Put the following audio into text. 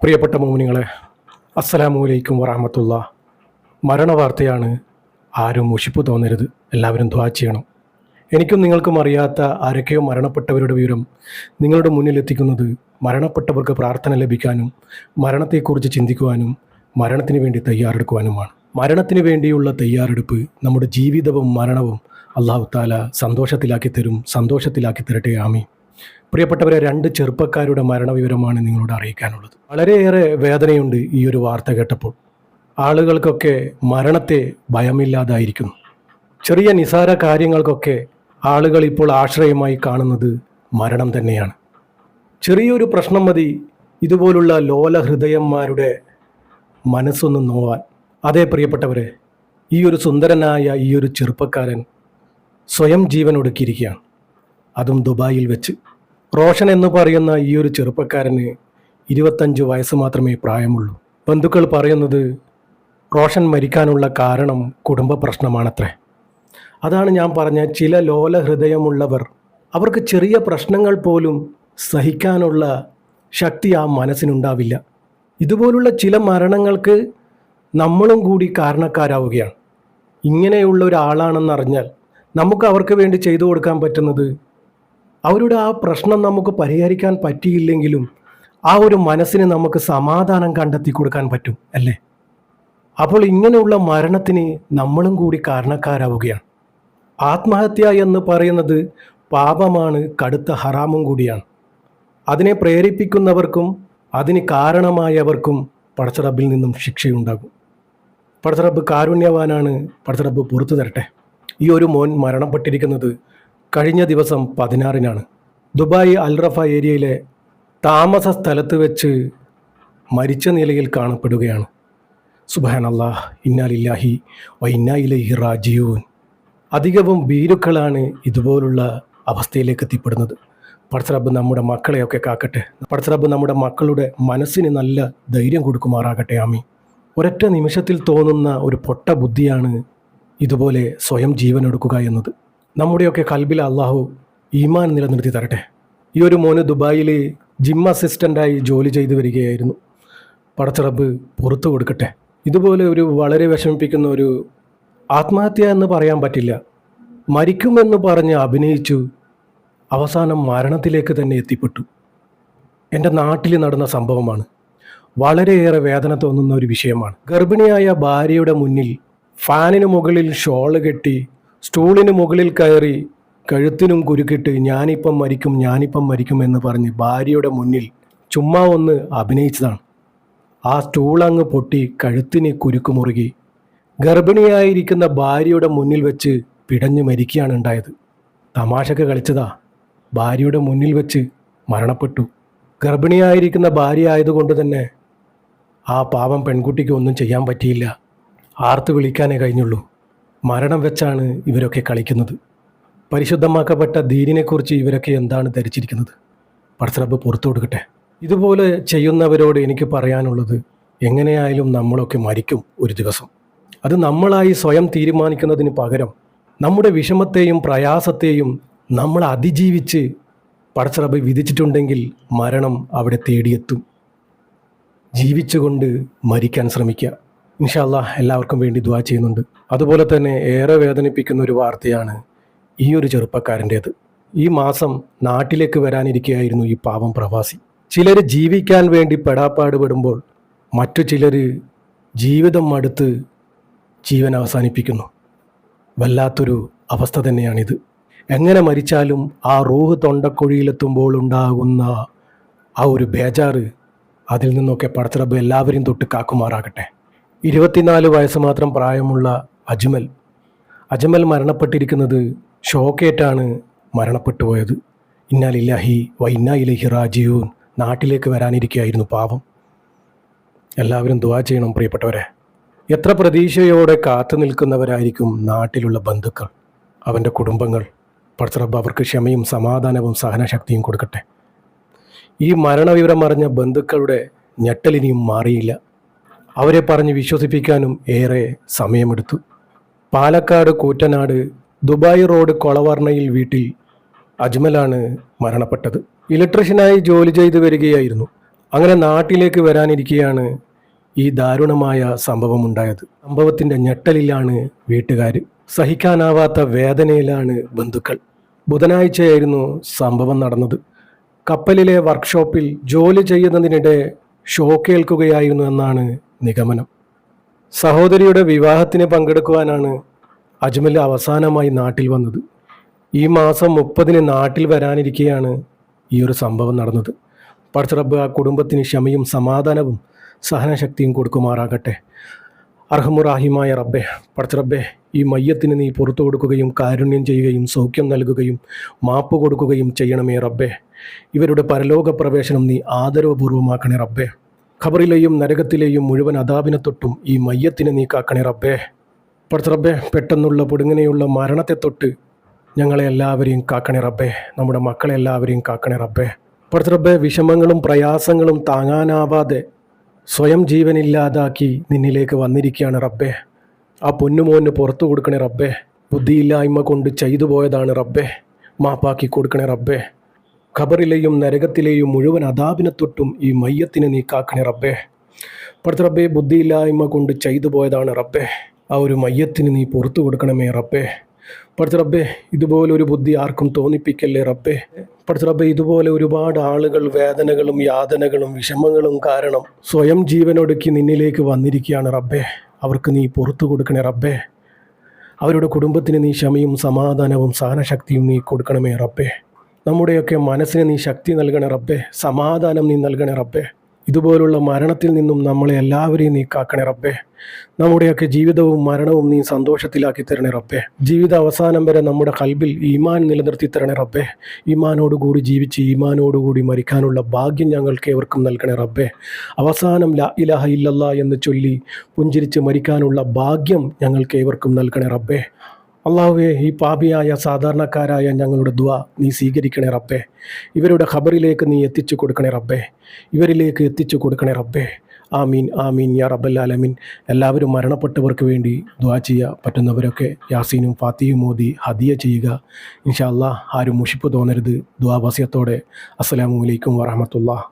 പ്രിയപ്പെട്ട മോമിനികളെ, അസ്സലാമു അലൈക്കും വറഹമത്തുള്ള. മരണവാർത്തയാണ്. ആരും മുഷിപ്പ് തോന്നരുത്. എല്ലാവരും ദുആ ചെയ്യണം. എനിക്കും നിങ്ങൾക്കും അറിയാത്ത ആരൊക്കെയോ മരണപ്പെട്ടവരുടെ വിവരം നിങ്ങളുടെ മുന്നിലെത്തിക്കുന്നത് മരണപ്പെട്ടവർക്ക് പ്രാർത്ഥന ലഭിക്കാനും മരണത്തെക്കുറിച്ച് ചിന്തിക്കുവാനും മരണത്തിന് വേണ്ടി തയ്യാറെടുക്കുവാനുമാണ്. മരണത്തിന് വേണ്ടിയുള്ള തയ്യാറെടുപ്പ് നമ്മുടെ ജീവിതവും മരണവും അല്ലാഹു തആല സന്തോഷത്തിലാക്കി തരട്ടെ. ആമീൻ. പ്രിയപ്പെട്ടവരെ, 2 ചെറുപ്പക്കാരുടെ മരണവിവരമാണ് നിങ്ങളോട് അറിയിക്കാനുള്ളത്. വളരെയേറെ വേദനയുണ്ട് ഈ ഒരു വാർത്ത കേട്ടപ്പോൾ. ആളുകൾക്കൊക്കെ മരണത്തെ ഭയമില്ലാതായിരിക്കുന്നു. ചെറിയ നിസാര കാര്യങ്ങൾക്കൊക്കെ ആളുകൾ ഇപ്പോൾ ആശ്രയമായി കാണുന്നത് മരണം തന്നെയാണ്. ചെറിയൊരു പ്രശ്നം മതി ഇതുപോലുള്ള ലോല ഹൃദയന്മാരുടെ മനസ്സൊന്ന് നോവാൻ. അതേ പ്രിയപ്പെട്ടവരെ, ഈ ഒരു സുന്ദരനായ ഈ ഒരു ചെറുപ്പക്കാരൻ സ്വയം ജീവൻ ഒടുക്കിയിരിക്കുകയാണ്. അതും ദുബായിൽ വെച്ച്. റോഷൻ എന്ന് പറയുന്ന ഈ ഒരു ചെറുപ്പക്കാരന് 25 വയസ്സ് മാത്രമേ പ്രായമുള്ളൂ. ബന്ധുക്കൾ പറയുന്നത് റോഷൻ മരിക്കാനുള്ള കാരണം കുടുംബ പ്രശ്നമാണത്രേ. അതാണ് ഞാൻ പറഞ്ഞ, ചില ലോല ഹൃദയമുള്ളവർ, അവർക്ക് ചെറിയ പ്രശ്നങ്ങൾ പോലും സഹിക്കാനുള്ള ശക്തി ആ മനസ്സിനുണ്ടാവില്ല. ഇതുപോലുള്ള ചില മരണങ്ങൾക്ക് നമ്മളും കൂടി കാരണക്കാരാവുകയാണ്. ഇങ്ങനെയുള്ള ഒരാളാണെന്നറിഞ്ഞാൽ നമുക്ക് അവർക്ക് വേണ്ടി ചെയ്തു കൊടുക്കാൻ പറ്റുന്നത്, അവരുടെ ആ പ്രശ്നം നമുക്ക് പരിഹരിക്കാൻ പറ്റിയില്ലെങ്കിലും ആ ഒരു മനസ്സിന് നമുക്ക് സമാധാനം കണ്ടെത്തി കൊടുക്കാൻ പറ്റും, അല്ലേ? അപ്പോൾ ഇങ്ങനെയുള്ള മരണത്തിന് നമ്മളും കൂടി കാരണക്കാരാവുകയാണ്. ആത്മഹത്യ എന്ന് പറയുന്നത് പാപമാണ്, കടുത്ത ഹറാമും കൂടിയാണ്. അതിനെ പ്രേരിപ്പിക്കുന്നവർക്കും അതിന് കാരണമായവർക്കും പടച്ചറബിൽ നിന്നും ശിക്ഷയുണ്ടാകും. പടച്ചറബ് കാരുണ്യവാനാണ്. പടച്ചറബ് പുറത്തു തരട്ടെ. ഈ ഒരു മോൻ മരണപ്പെട്ടിരിക്കുന്നത് കഴിഞ്ഞ ദിവസം 16-നാണ്. ദുബായ് അൽറഫ ഏരിയയിലെ താമസ സ്ഥലത്ത് വെച്ച് മരിച്ച നിലയിൽ കാണപ്പെടുകയാണ്. സുബ്ഹാനല്ലാഹ്, ഇന്നാ ലില്ലാഹി വ ഇന്നാ ഇലൈഹി റാജിഊൻ. അധികവും ഭീരുക്കളാണ് ഇതുപോലുള്ള അവസ്ഥയിലേക്ക് എത്തിപ്പെടുന്നത്. പടച്ചറബ് നമ്മുടെ മക്കളെയൊക്കെ കാക്കട്ടെ. പടച്ചറബ് നമ്മുടെ മക്കളുടെ മനസ്സിന് നല്ല ധൈര്യം കൊടുക്കുമാറാകട്ടെ. ആമീൻ. ഒരൊറ്റ നിമിഷത്തിൽ തോന്നുന്ന ഒരു പൊട്ട ബുദ്ധിയാണ് ഇതുപോലെ സ്വയം ജീവനെടുക്കുക എന്നത്. നമ്മുടെയൊക്കെ കൽബിൽ അള്ളാഹു ഈമാൻ നിലനിർത്തി തരട്ടെ. ഈ ഒരു മോന് ദുബായിൽ ജിം അസിസ്റ്റൻ്റായി ജോലി ചെയ്തു വരികയായിരുന്നു. പടച്ചറബ് പുറത്തു കൊടുക്കട്ടെ. ഇതുപോലെ ഒരു വളരെ വിഷമിപ്പിക്കുന്ന ഒരു ആത്മഹത്യ എന്ന് പറയാൻ പറ്റില്ല, മരിക്കുമെന്ന് പറഞ്ഞ് അഭിനയിച്ചു, അവസാനം മരണത്തിലേക്ക് തന്നെ എത്തിപ്പെട്ടു. എൻ്റെ നാട്ടിൽ നടന്ന സംഭവമാണ്. വളരെയേറെ വേദന തോന്നുന്ന ഒരു വിഷയമാണ്. ഗർഭിണിയായ ഭാര്യയുടെ മുന്നിൽ ഫാനിന് മുകളിൽ ഷോള് കെട്ടി സ്റ്റൂളിന് മുകളിൽ കയറി കഴുത്തിനും കുരുക്കിട്ട് ഞാനിപ്പം മരിക്കും എന്ന് പറഞ്ഞ് ഭാര്യയുടെ മുന്നിൽ ചുമ്മാ ഒന്ന് അഭിനയിച്ചതാണ്. ആ സ്റ്റൂൾ അങ്ങ് പൊട്ടി കഴുത്തിന് കുരുക്ക് മുറുകി ഗർഭിണിയായിരിക്കുന്ന ഭാര്യയുടെ മുന്നിൽ വെച്ച് പിടഞ്ഞു മരിക്കുകയാണ് ഉണ്ടായത്. തമാശക്ക് കളിച്ചതാ. ഭാര്യയുടെ മുന്നിൽ വെച്ച് മരണപ്പെട്ടു. ഗർഭിണിയായിരിക്കുന്ന ഭാര്യ ആയതുകൊണ്ട് തന്നെ ആ പാവം പെൺകുട്ടിക്ക് ഒന്നും ചെയ്യാൻ പറ്റിയില്ല. ആർത്ത് വിളിക്കാനേ കഴിഞ്ഞുള്ളൂ. മരണം വെച്ചാണ് ഇവരൊക്കെ കളിക്കുന്നത്. പരിശുദ്ധമാക്കപ്പെട്ട ദീനിനെക്കുറിച്ച് ഇവരൊക്കെ എന്താണ് ധരിച്ചിരിക്കുന്നത്? പടച്ചറബ് പുറത്തു കൊടുക്കട്ടെ. ഇതുപോലെ ചെയ്യുന്നവരോട് എനിക്ക് പറയാനുള്ളത്, എങ്ങനെയായാലും നമ്മളൊക്കെ മരിക്കും ഒരു ദിവസം. അത് നമ്മളായി സ്വയം തീരുമാനിക്കുന്നതിന് പകരം നമ്മുടെ വിഷമത്തെയും പ്രയാസത്തെയും നമ്മൾ അതിജീവിച്ച് പടച്ചറബ് വിധിച്ചിട്ടുണ്ടെങ്കിൽ മരണം അവിടെ തേടിയെത്തും. ജീവിച്ചുകൊണ്ട് മരിക്കാൻ ശ്രമിക്കുക. ഇൻഷാ അല്ലാഹ് എല്ലാവർക്കും വേണ്ടി ദുആ ചെയ്യുന്നുണ്ട്. അതുപോലെ തന്നെ ഏറെ വേദനിപ്പിക്കുന്ന ഒരു വാർത്തയാണ് ഈ ഒരു ചെറുപ്പക്കാരൻ്റേത്. ഈ മാസം നാട്ടിലേക്ക് വരാനിരിക്കുകയായിരുന്നു ഈ പാവം പ്രവാസി. ചിലർ ജീവിക്കാൻ വേണ്ടി പെടാപ്പാട് പെടുമ്പോൾ മറ്റു ചിലർ ജീവിതം മടുത്ത് ജീവൻ അവസാനിപ്പിക്കുന്നു. വല്ലാത്തൊരു അവസ്ഥ തന്നെയാണിത്. എങ്ങനെ മരിച്ചാലും ആ റൂഹ് തൊണ്ടക്കുഴിയിലെത്തുമ്പോൾ ഉണ്ടാകുന്ന ആ ഒരു ബേജാറ്, അതിൽ നിന്നൊക്കെ പടച്ചറബ് എല്ലാവരെയും തൊട്ട് കാക്കുമാറാകട്ടെ. 24 വയസ്സ് മാത്രം പ്രായമുള്ള അജ്മൽ മരണപ്പെട്ടിരിക്കുന്നത് ഷോക്കേറ്റാണ് മരണപ്പെട്ടു പോയത്. ഇന്നാ ലില്ലാഹി വ ഇന്നാ ഇലൈഹി റാജിഊൻ. നാട്ടിലേക്ക് വരാനിരിക്കുകയായിരുന്നു പാവം. എല്ലാവരും ദുആ ചെയ്യണം പ്രിയപ്പെട്ടവരെ. എത്ര പ്രതീക്ഷയോടെ കാത്തു നിൽക്കുന്നവരായിരിക്കും നാട്ടിലുള്ള ബന്ധുക്കൾ, അവൻ്റെ കുടുംബങ്ങൾ. പടച്ചറബ് അവർക്ക് ക്ഷമയും സമാധാനവും സഹനശക്തിയും കൊടുക്കട്ടെ. ഈ മരണവിവരം അറിഞ്ഞ ബന്ധുക്കളുടെ ഞെട്ടലിനിയും മാറിയില്ല. അവരെ പറഞ്ഞ് വിശ്വസിപ്പിക്കാനും ഏറെ സമയമെടുത്തു. പാലക്കാട് കൂറ്റനാട് ദുബായ് റോഡ് കൊളവർണ്ണയിൽ വീട്ടിൽ അജ്മലാണ് മരണപ്പെട്ടത്. ഇലക്ട്രീഷ്യനായി ജോലി ചെയ്തു വരികയായിരുന്നു. അങ്ങനെ നാട്ടിലേക്ക് വരാനിരിക്കെയാണ് ഈ ദാരുണമായ സംഭവമുണ്ടായത്. സംഭവത്തിൻ്റെ ഞെട്ടലിലാണ് വീട്ടുകാർ, സഹിക്കാനാവാത്ത വേദനയിലാണ് ബന്ധുക്കൾ. ബുധനാഴ്ചയായിരുന്നു സംഭവം നടന്നത്. കപ്പലിലെ വർക്ക്ഷോപ്പിൽ ജോലി ചെയ്യുന്നതിനിടെ ഷോക്കേൽക്കുകയായിരുന്നു എന്നാണ് നിഗമനം. സഹോദരിയുടെ വിവാഹത്തിന് പങ്കെടുക്കുവാനാണ് അജ്മൽ അവസാനമായി നാട്ടിൽ വന്നത്. ഈ മാസം 30-ന് നാട്ടിൽ വരാനിരിക്കെയാണ് ഈ ഒരു സംഭവം നടന്നത്. പടച്ച റബ്ബ് ആ കുടുംബത്തിന് ക്ഷമയും സമാധാനവും സഹനശക്തിയും കൊടുക്കുമാറാകട്ടെ. അർഹമുറാഹിമായ റബ്ബെ, പടച്ച റബ്ബെ, ഈ മയ്യത്തിന് നീ പുറത്തു കൊടുക്കുകയും കാരുണ്യം ചെയ്യുകയും സൗഖ്യം നൽകുകയും മാപ്പ് കൊടുക്കുകയും ചെയ്യണമേ റബ്ബെ. ഇവരുടെ പരലോക പ്രവേശനം നീ ആദരവപൂർവമാക്കണേ റബ്ബെ. ഖബറിലെയും നരകത്തിലെയും മുഴുവൻ അദാബിനെ തൊട്ടും ഈ മയ്യത്തിനെ നീ കാക്കണേ റബ്ബേ. പടച്ച റബ്ബേ, പെട്ടെന്നുള്ള പൊടുങ്ങനെയുള്ള മരണത്തെ തൊട്ട് ഞങ്ങളെ എല്ലാവരെയും കാക്കണേ റബ്ബേ. നമ്മുടെ മക്കളെ എല്ലാവരെയും കാക്കണേ റബ്ബേ. പടച്ച റബ്ബേ, വിഷമങ്ങളും പ്രയാസങ്ങളും താങ്ങാനാവാതെ സ്വയം ജീവനില്ലാതാക്കി നിന്നിലേക്ക് വന്നിരിക്കുകയാണ് റബ്ബേ. ആ പൊന്നുമോന് പുറത്തു കൊടുക്കണേ റബ്ബേ. ബുദ്ധിയില്ലായ്മ കൊണ്ട് ചെയ്തു പോയതാണ് റബ്ബേ, മാപ്പാക്കി കൊടുക്കണേ റബ്ബേ. ഖബറിലെയും നരകത്തിലെയും മുഴുവൻ അദാബിനെ തൊട്ടും ഈ മയ്യത്തിനെ നീ കാക്കണേ റബ്ബേ. പടച്ച റബ്ബേ, ബുദ്ധിയില്ലായ്മ കൊണ്ട് ചെയ്തു പോയതാണ് റബ്ബേ. ആ ഒരു മയ്യത്തിന് നീ പുറത്തു കൊടുക്കണമേ റബ്ബേ. പടച്ച റബ്ബേ, ഇതുപോലൊരു ബുദ്ധി ആർക്കും തോന്നിപ്പിക്കല്ലേ റബ്ബേ. പടച്ച റബ്ബേ, ഇതുപോലെ ഒരുപാട് ആളുകൾ വേദനകളും യാതനകളും വിഷമങ്ങളും കാരണം സ്വയം ജീവനൊടുക്കി നിന്നിലേക്ക് വന്നിരിക്കുകയാണ് റബ്ബേ. അവർക്ക് നീ പുറത്തു കൊടുക്കണേ റബ്ബേ. അവരുടെ കുടുംബത്തിന് നീ ക്ഷമയും സമാധാനവും സഹനശക്തിയും നീ കൊടുക്കണമേ റബ്ബേ. നമ്മുടെയൊക്കെ മനസ്സിന് നീ ശക്തി നൽകണേ റബ്ബേ, സമാധാനം നീ നൽകണേ റബ്ബേ. ഇതുപോലുള്ള മരണത്തിൽ നിന്നും നമ്മളെ എല്ലാവരെയും നീ കാക്കണേ റബ്ബേ. നമ്മുടെയൊക്കെ ജീവിതവും മരണവും നീ സന്തോഷത്തിലാക്കി തരണേ റബ്ബേ. ജീവിത അവസാനം വരെ നമ്മുടെ ഖൽബിൽ ഈമാൻ നിലനിർത്തി തരണേ റബ്ബേ. ഈമാനോടുകൂടി ജീവിച്ച് ഈമാനോടുകൂടി മരിക്കാനുള്ള ഭാഗ്യം ഞങ്ങൾക്ക് ഏവർക്കും നൽകണേ റബ്ബേ. അവസാനം ലാ ഇലാഹ ഇല്ലല്ലാ എന്ന് ചൊല്ലി പുഞ്ചിരിച്ച് മരിക്കാനുള്ള ഭാഗ്യം ഞങ്ങൾക്ക് ഏവർക്കും നൽകണേ റബ്ബേ. അള്ളാഹുവേ, ഈ പാപിയായ സാധാരണക്കാരായ ഞങ്ങളുടെ ദുആ നീ സ്വീകരിക്കണേ റബ്ബേ. ഇവരുടെ ഖബറിലേക്ക് നീ എത്തിച്ചു കൊടുക്കണേ റബ്ബേ. ഇവരിലേക്ക് എത്തിച്ചു കൊടുക്കണേ റബ്ബേ. ആമീൻ ആമീൻ യാ റബ്ബൽ ആലമീൻ. എല്ലാവരും മരണപ്പെട്ടവർക്ക് വേണ്ടി ദുആ ചെയ്യുക. പറ്റുന്നവരൊക്കെ യാസീനും ഫാത്തിഹയും ഓതി ഹദിയ ചെയ്യുക. ഇൻഷാ അല്ലാഹ്. ആരും മുഷിപ്പ് തോന്നരുത്. ദുആ വസിയത്തോടെ. അസ്സലാമു അലൈക്കും വറഹ്മത്തുള്ളാഹി.